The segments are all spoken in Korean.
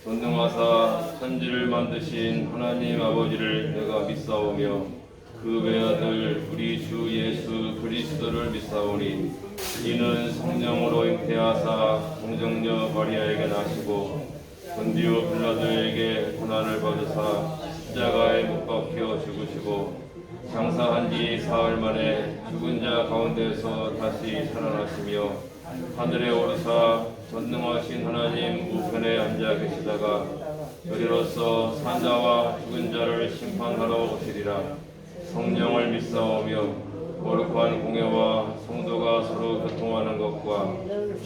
전능하사 천지를 만드신 하나님 아버지를 내가 믿사오며 그 외아들 우리 주 예수 그리스도를 믿사오니 이는 성령으로 잉태하사 동정녀 마리아에게 나시고 본디오 빌라도에게 고난을 받으사 십자가에 못 박혀 죽으시고 장사한 지 사흘 만에 죽은 자 가운데서 다시 살아나시며 하늘에 오르사 전능하신 하나님 우편에 앉아 계시다가 저리로서 산자와 죽은 자를 심판하러 오시리라. 성령을 믿사오며 거룩한 공예와 성도가 서로 교통하는 것과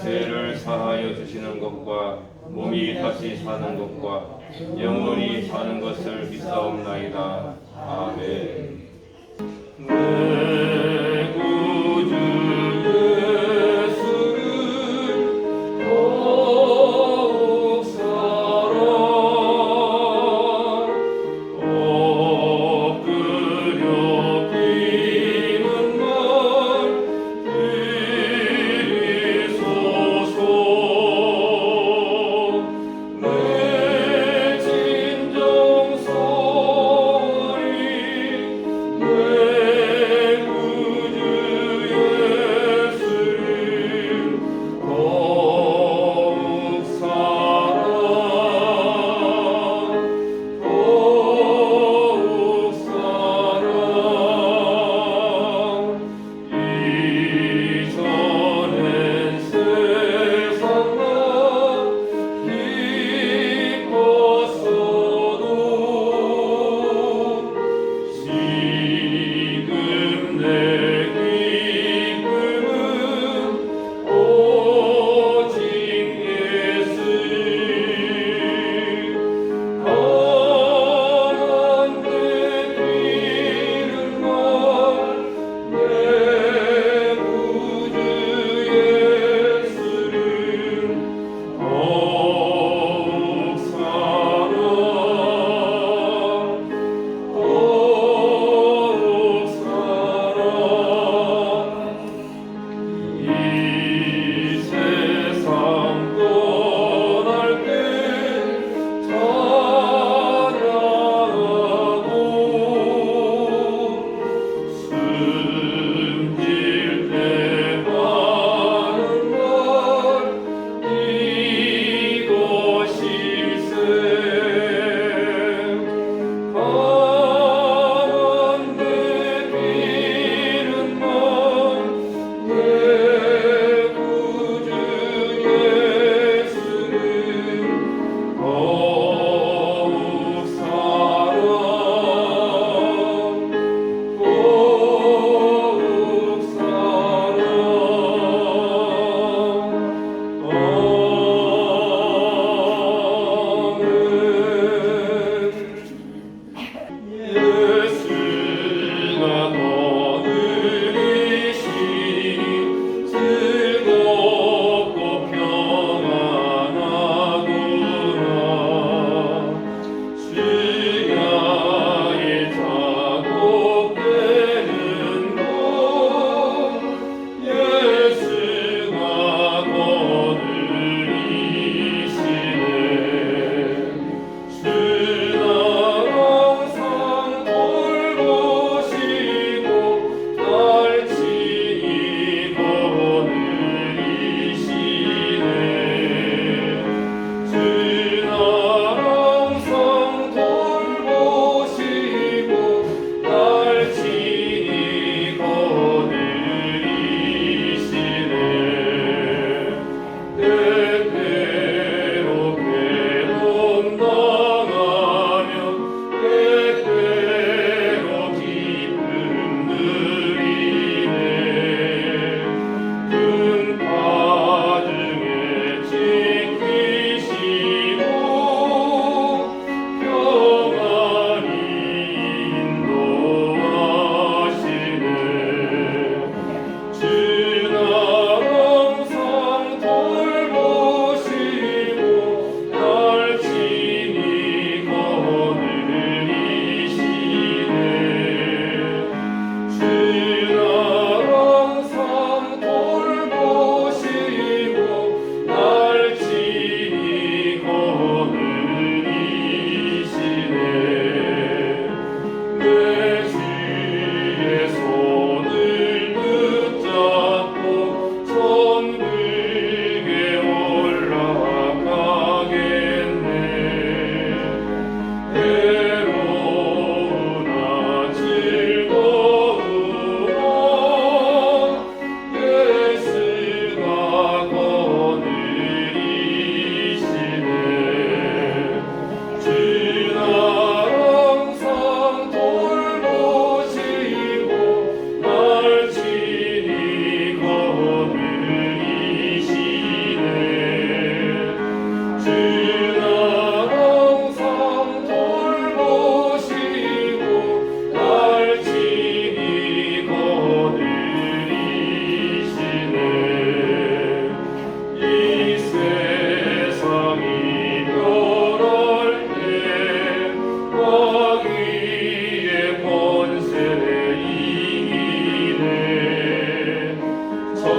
죄를 사하여 주시는 것과 몸이 다시 사는 것과 영원히 사는 것을 믿사옵나이다. 아멘. 내 구주 예수를 더욱 사랑 엎드려 비는 말 드리소서. 내 진정성이 내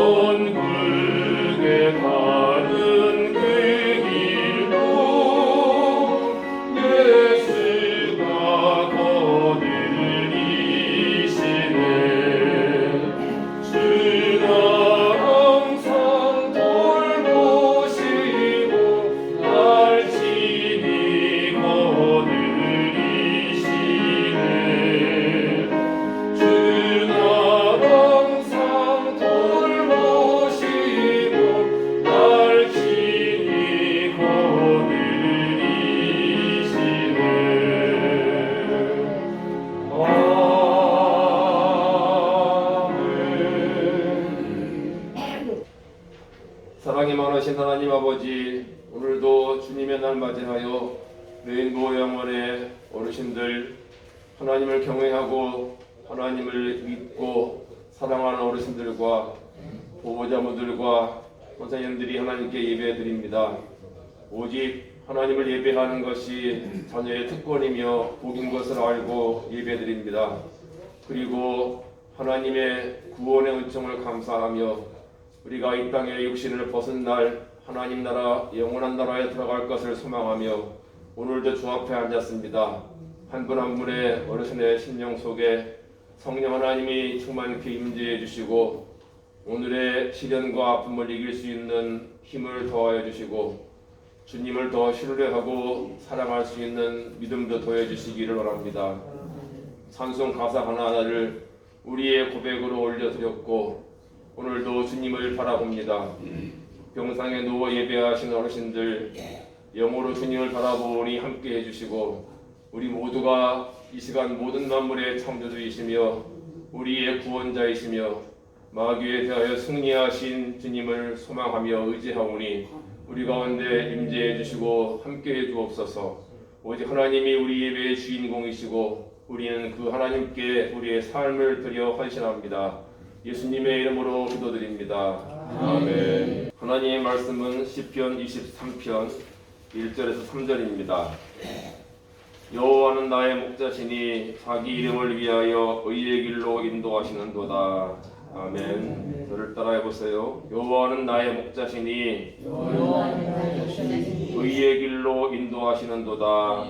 천국에 가는 그 길도 예수가 거들이시네. 주가 항상 돌보시고 날 친히 거들이시네. 주가 항상 돌보시고 날 친히 거들이시네. 아멘. 사랑이 많으신 하나님 아버지, 오늘도 주님의 날 맞이하여 레인보우 영원의 어르신들, 하나님을 경외하고 하나님을 믿고 사랑하는 어르신들과 보호자분들과 선생님들이 하나님께 예배드립니다. 오직 하나님을 예배하는 것이 자녀의 특권이며 복인 것을 알고 예배드립니다. 그리고 하나님의 구원의 은총을 감사하며 우리가 이 땅의 육신을 벗은 날 하나님 나라 영원한 나라에 들어갈 것을 소망하며 오늘도 주 앞에 앉았습니다. 한 분 한 분의 어르신의 심령 속에 성령 하나님이 충만케 임재해 주시고 오늘의 시련과 아픔을 이길 수 있는 힘을 더하여 주시고 주님을 더 신뢰하고 사랑할 수 있는 믿음도 더해 주시기를 원합니다. 찬송 가사 하나하나를 우리의 고백으로 올려드렸고 오늘도 주님을 바라봅니다. 병상에 누워 예배하신 어르신들 영으로 주님을 바라보니 함께 해주시고 우리 모두가 이 시간 모든 만물의 창조주이시며 우리의 구원자이시며 마귀에 대하여 승리하신 주님을 소망하며 의지하오니 우리 가운데 임재해 주시고 함께 해 주옵소서. 오직 하나님이 우리 예배의 주인공이시고 우리는 그 하나님께 우리의 삶을 드려 헌신합니다. 예수님의 이름으로 기도드립니다. 아멘. 하나님의 말씀은 시편 23편 1절에서 3절입니다. 여호와는 나의 목자시니 자기 이름을 위하여 의의 길로 인도하시는도다. 아멘. 저를 따라해 보세요. 여호와는 나의 목자시니 의의 길로 인도하시는도다.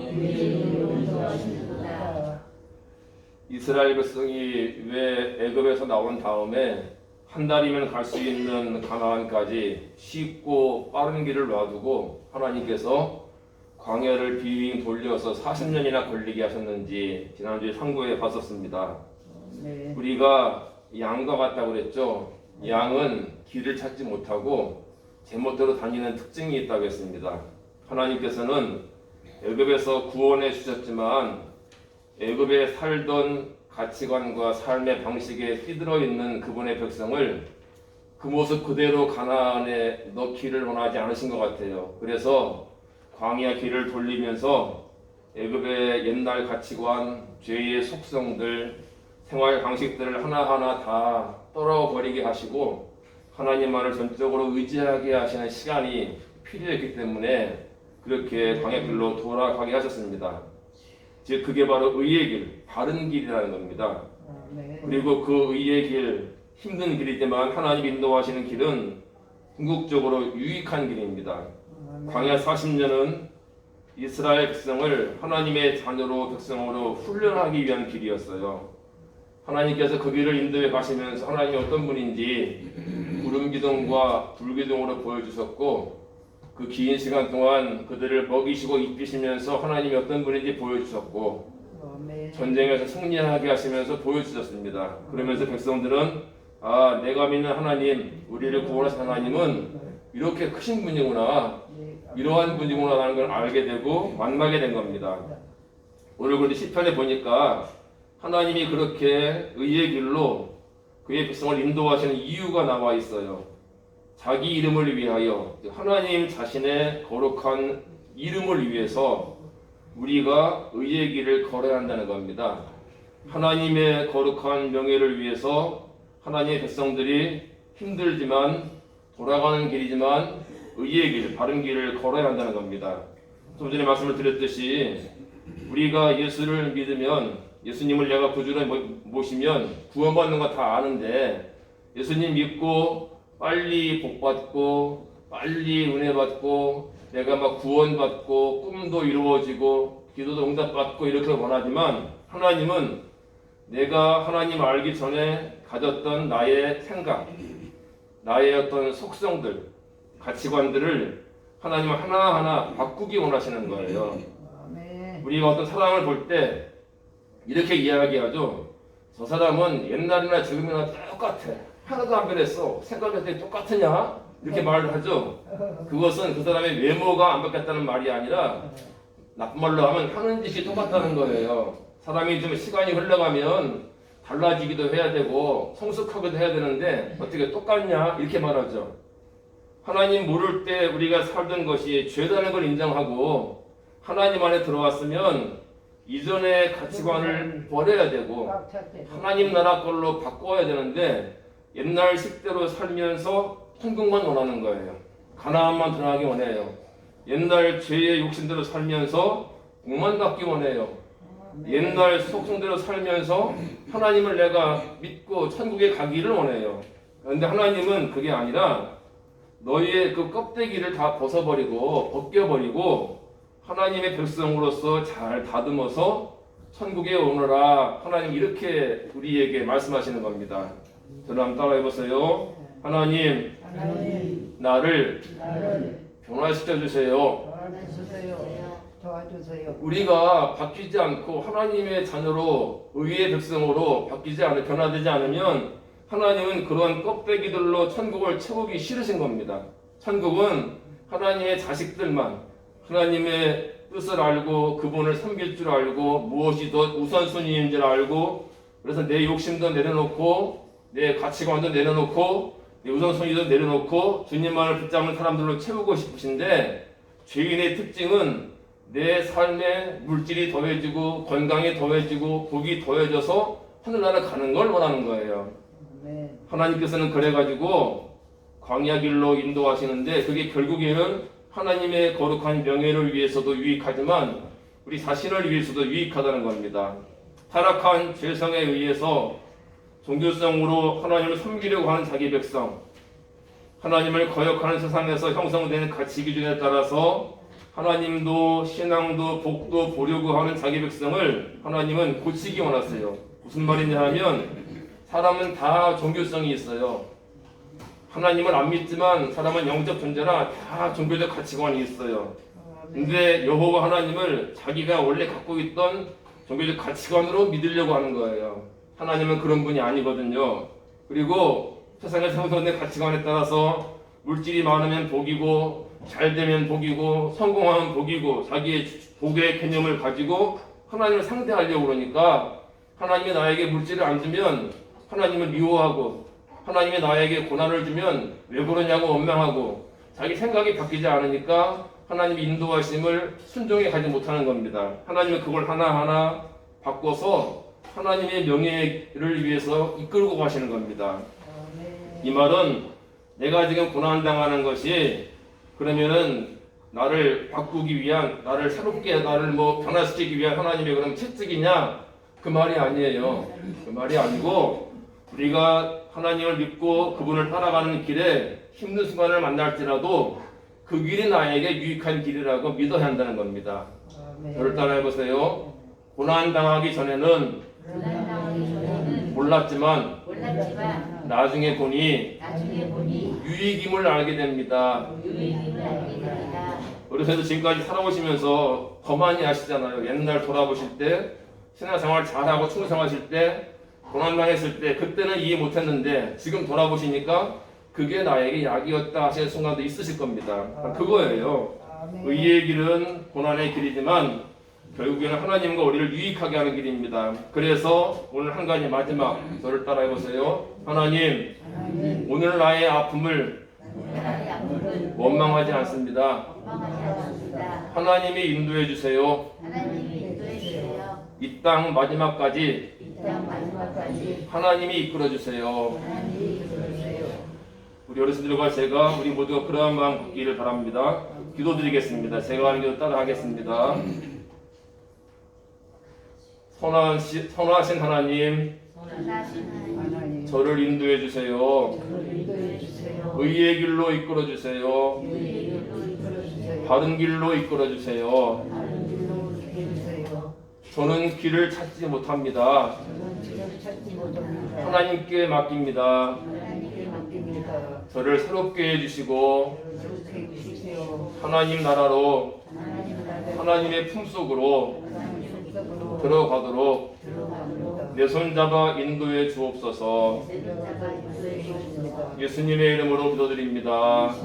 이스라엘 백성이 왜 애굽에서 나온 다음에 한 달이면 갈 수 있는 가나안까지 쉽고 빠른 길을 놔두고 하나님께서 광야를 빙 돌려서 40년이나 걸리게 하셨는지 지난주에 상고에 봤었습니다. 네. 우리가 양과 같다고 그랬죠. 양은 길을 찾지 못하고 제멋대로 다니는 특징이 있다고 했습니다. 하나님께서는 애굽에서 구원해 주셨지만 애굽에 살던 가치관과 삶의 방식에 휘들어 있는 그분의 백성을 그 모습 그대로 가나안에 넣기를 원하지 않으신 것 같아요. 그래서 광야 길을 돌리면서 애굽의 옛날 가치관, 죄의 속성들, 생활 방식들을 하나하나 다 떨어버리게 하시고 하나님만을 전적으로 의지하게 하시는 시간이 필요했기 때문에 그렇게 광야 길로 돌아가게 하셨습니다. 즉 그게 바로 의의 길, 바른 길이라는 겁니다. 그리고 그 의의 길, 힘든 길이지만 하나님 인도하시는 길은 궁극적으로 유익한 길입니다. 광야 40년은 이스라엘 백성을 하나님의 자녀로 백성으로 훈련하기 위한 길이었어요. 하나님께서 그 길을 인도해 가시면서 하나님이 어떤 분인지 구름기둥과 불기둥으로 보여주셨고 그 긴 시간 동안 그들을 먹이시고 입히시면서 하나님이 어떤 분인지 보여주셨고 전쟁에서 승리하게 하시면서 보여주셨습니다. 그러면서 백성들은 아, 내가 믿는 하나님, 우리를 구원하신 하나님은 이렇게 크신 분이구나, 이러한 분이구나 하는 걸 알게 되고 만나게 된 겁니다. 오늘 그런데 시편에 보니까 하나님이 그렇게 의의 길로 그의 백성을 인도하시는 이유가 나와 있어요. 자기 이름을 위하여, 하나님 자신의 거룩한 이름을 위해서 우리가 의의 길을 걸어야 한다는 겁니다. 하나님의 거룩한 명예를 위해서 하나님의 백성들이 힘들지만 돌아가는 길이지만 의의 길, 바른 길을 걸어야 한다는 겁니다. 좀 전에 말씀을 드렸듯이 우리가 예수를 믿으면, 예수님을 내가 구주로 모시면 구원받는 거 다 아는데 예수님 믿고 빨리 복받고 빨리 은혜 받고 내가 막 구원받고 꿈도 이루어지고 기도도 응답받고 이렇게 원하지만 하나님은 내가 하나님 알기 전에 가졌던 나의 생각, 나의 어떤 속성들, 가치관들을 하나님은 하나하나 바꾸기 원하시는 거예요. 우리가 어떤 사람을 볼 때 이렇게 이야기하죠. 저 사람은 옛날이나 지금이나 똑같아. 하나도 안 변했어. 생각할 때 똑같으냐? 이렇게 말을 하죠. 그것은 그 사람의 외모가 안 바뀌었다는 말이 아니라 나쁜 말로 하면 하는 짓이 똑같다는 거예요. 사람이 좀 시간이 흘러가면 달라지기도 해야 되고 성숙하기도 해야 되는데 어떻게 똑같냐? 이렇게 말하죠. 하나님 모를 때 우리가 살던 것이 죄라는 걸 인정하고 하나님 안에 들어왔으면 이전의 가치관을 버려야 되고 하나님 나라 걸로 바꿔야 되는데 옛날 식대로 살면서 천국만 원하는 거예요. 가나안만 들어가기 원해요. 옛날 죄의 욕심대로 살면서 복만 받기 원해요. 옛날 속성대로 살면서 하나님을 내가 믿고 천국에 가기를 원해요. 그런데 하나님은 그게 아니라 너희의 그 껍데기를 다 벗어버리고 벗겨버리고 하나님의 백성으로서 잘 다듬어서 천국에 오너라. 하나님 이렇게 우리에게 말씀하시는 겁니다. 저를 한번 따라해보세요. 하나님, 나를 변화시켜 주세요. 도와주세요. 우리가 바뀌지 않고 하나님의 자녀로 의의 백성으로 바뀌지 않으 변화되지 않으면 하나님은 그런 껍데기들로 천국을 채우기 싫으신 겁니다. 천국은 하나님의 자식들만 하나님의 뜻을 알고 그분을 섬길 줄 알고 무엇이 더 우선순위인 줄 알고 그래서 내 욕심도 내려놓고 내 가치관도 내려놓고 내 우선순위도 내려놓고 주님만을 붙잡는 사람들로 채우고 싶으신데 죄인의 특징은 내 삶에 물질이 더해지고 건강이 더해지고 복이 더해져서 하늘나라 가는 걸 원하는 거예요. 하나님께서는 그래가지고 광야 길로 인도하시는데 그게 결국에는 하나님의 거룩한 명예를 위해서도 유익하지만 우리 자신을 위해서도 유익하다는 겁니다. 타락한 죄성에 의해서 종교성으로 하나님을 섬기려고 하는 자기 백성, 하나님을 거역하는 세상에서 형성되는 가치 기준에 따라서 하나님도 신앙도 복도 보려고 하는 자기 백성을 하나님은 고치기 원하세요. 무슨 말이냐 하면 사람은 다 종교성이 있어요. 하나님을 안 믿지만 사람은 영적 존재라 다 종교적 가치관이 있어요. 근데 여호와 하나님을 자기가 원래 갖고 있던 종교적 가치관으로 믿으려고 하는 거예요. 하나님은 그런 분이 아니거든요. 그리고 세상에 형성된 가치관에 따라서 물질이 많으면 복이고 잘 되면 복이고 성공하면 복이고 자기의 복의 개념을 가지고 하나님을 상대하려고 그러니까 하나님이 나에게 물질을 안 주면 하나님을 미워하고 하나님이 나에게 고난을 주면 왜 그러냐고 원망하고 자기 생각이 바뀌지 않으니까 하나님의 인도하심을 순종해 가지 못하는 겁니다. 하나님은 그걸 하나하나 바꿔서 하나님의 명예를 위해서 이끌고 가시는 겁니다. 이 말은 내가 지금 고난당하는 것이 그러면은 나를 바꾸기 위한 나를 새롭게 나를 변화시키기 위한 하나님의 그런 채찍이냐 그 말이 아니에요. 그 말이 아니고 우리가 하나님을 믿고 그분을 따라가는 길에 힘든 순간을 만날지라도 그 길이 나에게 유익한 길이라고 믿어야 한다는 겁니다. 저를 따라해보세요. 고난당하기 전에는 몰랐지만 나중에 보니 유익임을 알게 됩니다. 그래서 지금까지 살아오시면서 더 많이 아시잖아요. 옛날 돌아보실 때 신앙생활 잘하고 충성하실 때 고난당했을 때 그때는 이해 못했는데 지금 돌아보시니까 그게 나에게 약이었다 하시는 순간도 있으실 겁니다. 그거예요. 의의 길은 고난의 길이지만 결국에는 하나님과 우리를 유익하게 하는 길입니다. 그래서 오늘 한 가지 마지막 저를 따라해보세요. 하나님, 오늘 나의 아픔을 원망하지 않습니다. 하나님이 인도해 주세요. 이 땅 마지막까지 하나님이 이끌어 주세요. 우리 어르신들과 제가 우리 모두가 그러한 마음 갖기를 바랍니다. 기도드리겠습니다. 제가 하는 기도 따라 하겠습니다. 선하신 하나님, 저를 인도해 주세요. 의의 길로 이끌어 주세요. 바른 길로 이끌어 주세요. 저는 길을 찾지 못합니다. 하나님께 맡깁니다. 저를 새롭게 해주시고 하나님 나라로 하나님의 품속으로 들어가도록 내 손잡아 인도해 주옵소서. 예수님의 이름으로 기도드립니다.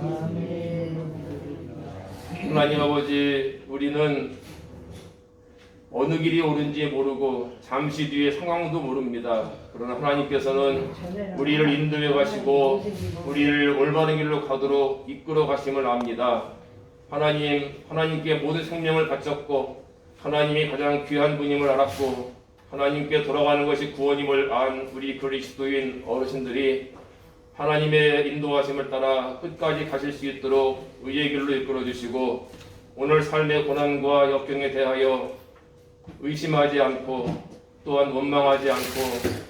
하나님 아버지, 우리는 어느 길이 옳은지 모르고 잠시 뒤에 상황도 모릅니다. 그러나 하나님께서는 우리를 인도해 가시고 우리를 올바른 길로 가도록 이끌어 가심을 압니다. 하나님께 모든 생명을 바쳤고 하나님이 가장 귀한 분임을 알았고 하나님께 돌아가는 것이 구원임을 안 우리 그리스도인 어르신들이 하나님의 인도하심을 따라 끝까지 가실 수 있도록 의의 길로 이끌어 주시고 오늘 삶의 고난과 역경에 대하여 의심하지 않고 또한 원망하지 않고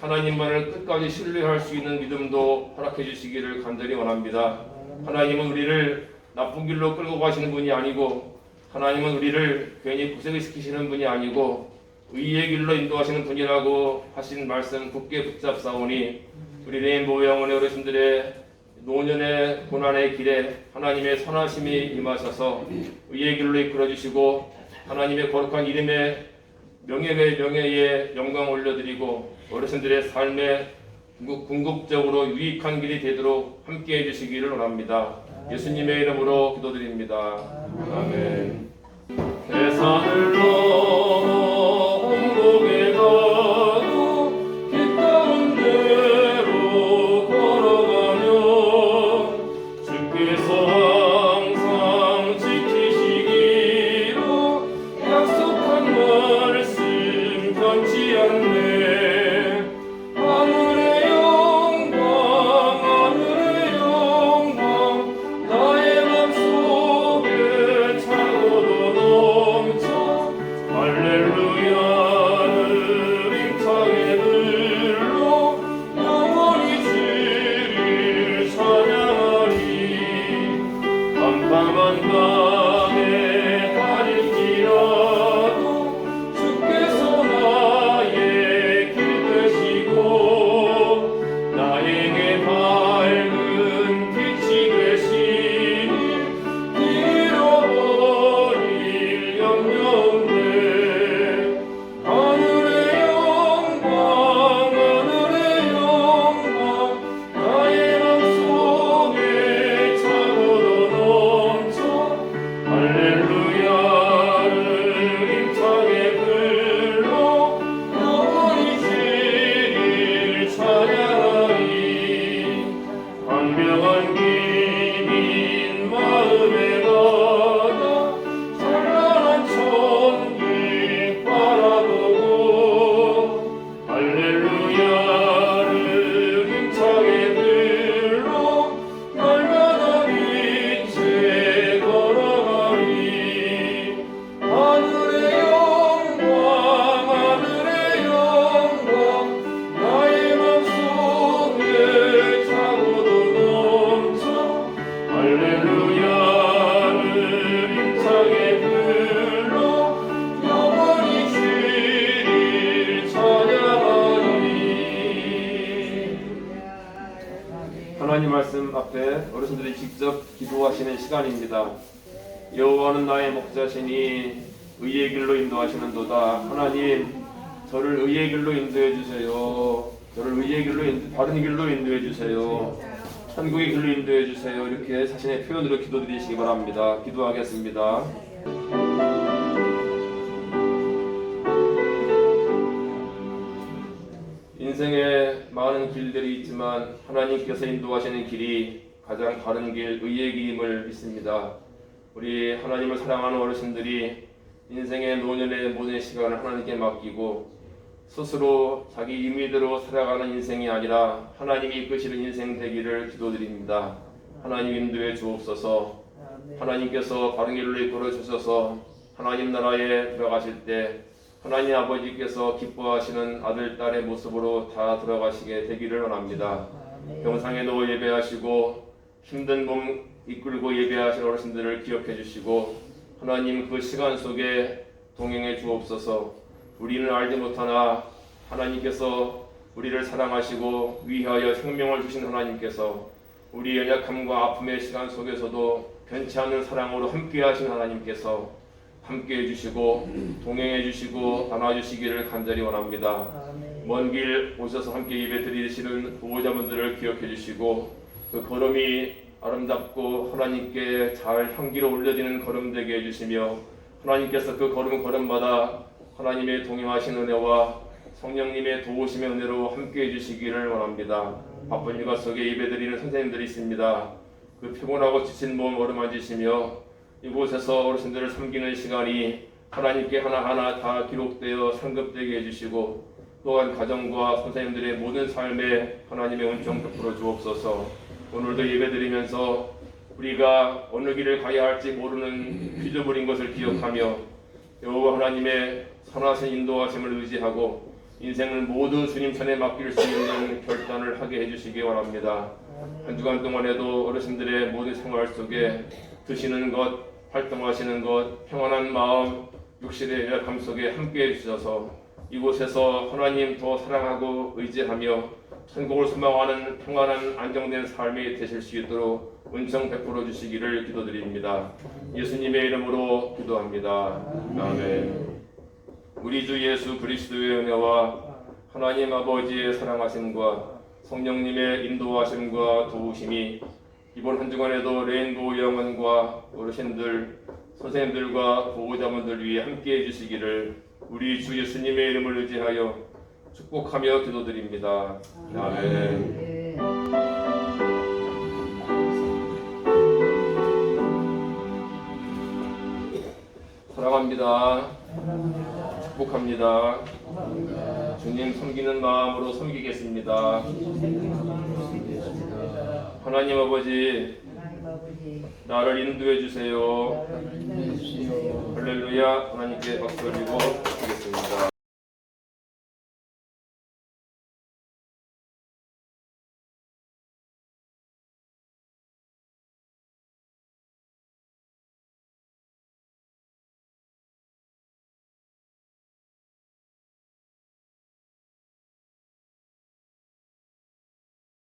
하나님만을 끝까지 신뢰할 수 있는 믿음도 허락해 주시기를 간절히 원합니다. 하나님은 우리를 나쁜 길로 끌고 가시는 분이 아니고 하나님은 우리를 괜히 고생시키시는 분이 아니고 의의 길로 인도하시는 분이라고 하신 말씀 굳게 붙잡사오니 우리 레인보우 영혼의 어르신들의 노년의 고난의 길에 하나님의 선하심이 임하셔서 의의 길로 이끌어 주시고 하나님의 거룩한 이름에 명예에 영광 올려드리고 어르신들의 삶에 궁극적으로 유익한 길이 되도록 함께 해주시기를 원합니다. 예수님의 이름으로 기도드립니다. 아멘. 세상을 넘어 천국에 가도 길 가운데로 걸어가며 주께서 항상 지키시기로 약속한 말씀 변치 않네. 하늘의 영광 하늘의 영광 나의 맘속에 차고도 넘쳐 할렐루야를 힘차게 불러 영원히 주를 찬양하리. 깜깜한 밤에 가릴지라도 주께서 나의 길 되시고 나에게 밝은 빛이 되시니 잃어버릴 염려 없네. 하늘의 영광 하늘의 영광 나의 맘속에 차고도 넘쳐 할렐루야를 힘차게 불러 영원히 주를 찬양하리. 광명한 기민 마음에 가다 찬란한 천길 바라보고 할렐루야를 힘차게 불러 날마다 빛에 걸어가리. 하늘의 영광 하늘의 영광 나의 맘속에 차고도 넘쳐 할렐루야를 힘차게 불러 영원히 주를 찬양하리. 하나님 말씀 앞에 어르신들이 직접 기도하시는 시간입니다. 여호와는 나의 목자시니 의의 길로 인도하시는도다. 하나님, 저를 의의 길로 인도해 주세요. 저를 의의 길로 바른 길로 인도해 주세요. 천국의 길로 인도해 주세요. 이렇게 자신의 표현으로 기도드리시기 바랍니다. 기도하겠습니다. 인생에 많은 길들이 있지만 하나님께서 인도하시는 길이 가장 바른 길, 의의 길임을 믿습니다. 우리 하나님을 사랑하는 어르신들이 인생의 노년의 모든 시간을 하나님께 맡기고 스스로 자기 임의대로 살아가는 인생이 아니라 하나님이 이끄시는 인생 되기를 기도드립니다. 하나님 인도해 주옵소서. 하나님께서 바른 길로 이끌어 주셔서 하나님 나라에 들어가실 때 하나님 아버지께서 기뻐하시는 아들, 딸의 모습으로 다 들어가시게 되기를 원합니다. 병상에 누워 예배하시고 힘든 몸 이끌고 예배하신 어르신들을 기억해 주시고 하나님 그 시간 속에 동행해 주옵소서. 우리는 알지 못하나 하나님께서 우리를 사랑하시고 위하여 생명을 주신 하나님께서 우리 연약함과 아픔의 시간 속에서도 변치 않는 사랑으로 함께하신 하나님께서 함께해 주시고 동행해 주시고 안아주시기를 간절히 원합니다. 먼 길 오셔서 함께 예배 드리시는 보호자분들을 기억해 주시고 그 걸음이 아름답고 하나님께 잘 향기로 올려지는 걸음 되게 해주시며 하나님께서 그 걸음마다 하나님의 동행하신 은혜와 성령님의 도우심의 은혜로 함께 해주시기를 원합니다. 바쁜 일과 속에 예배드리는 선생님들이 있습니다. 그 피곤하고 지친 몸 어루만지시며 이곳에서 어르신들을 섬기는 시간이 하나님께 하나하나 다 기록되어 상급되게 해주시고 또한 가정과 선생님들의 모든 삶에 하나님의 은총 베풀어 주옵소서. 오늘도 예배드리면서 우리가 어느 길을 가야 할지 모르는 휘저버린 것을 기억하며 여호와 하나님의 선하신 인도하심을 의지하고 인생을 모두 주님 손에 맡길 수 있는 결단을 하게 해주시기 바랍니다. 한 주간 동안에도 어르신들의 모든 생활 속에 드시는 것, 활동하시는 것, 평안한 마음, 육신의 열감 속에 함께 해주셔서 이곳에서 하나님 더 사랑하고 의지하며 천국을 소망하는 평안한 안정된 삶이 되실 수 있도록 은총 베풀어 주시기를 기도드립니다. 예수님의 이름으로 기도합니다. 아멘. 우리 주 예수 그리스도의 은혜와 하나님 아버지의 사랑하심과 성령님의 인도하심과 도우심이 이번 한 주간에도 레인보우 영혼과 어르신들, 선생님들과 보호자분들 위해 함께 해주시기를 우리 주 예수님의 이름을 의지하여 축복하며 기도드립니다. 아멘. 사랑합니다. 축복합니다. 주님 섬기는 마음으로 섬기겠습니다. 하나님 아버지, 나를 인도해 주세요. 할렐루야. 하나님께 박수 드리고 기도하겠습니다.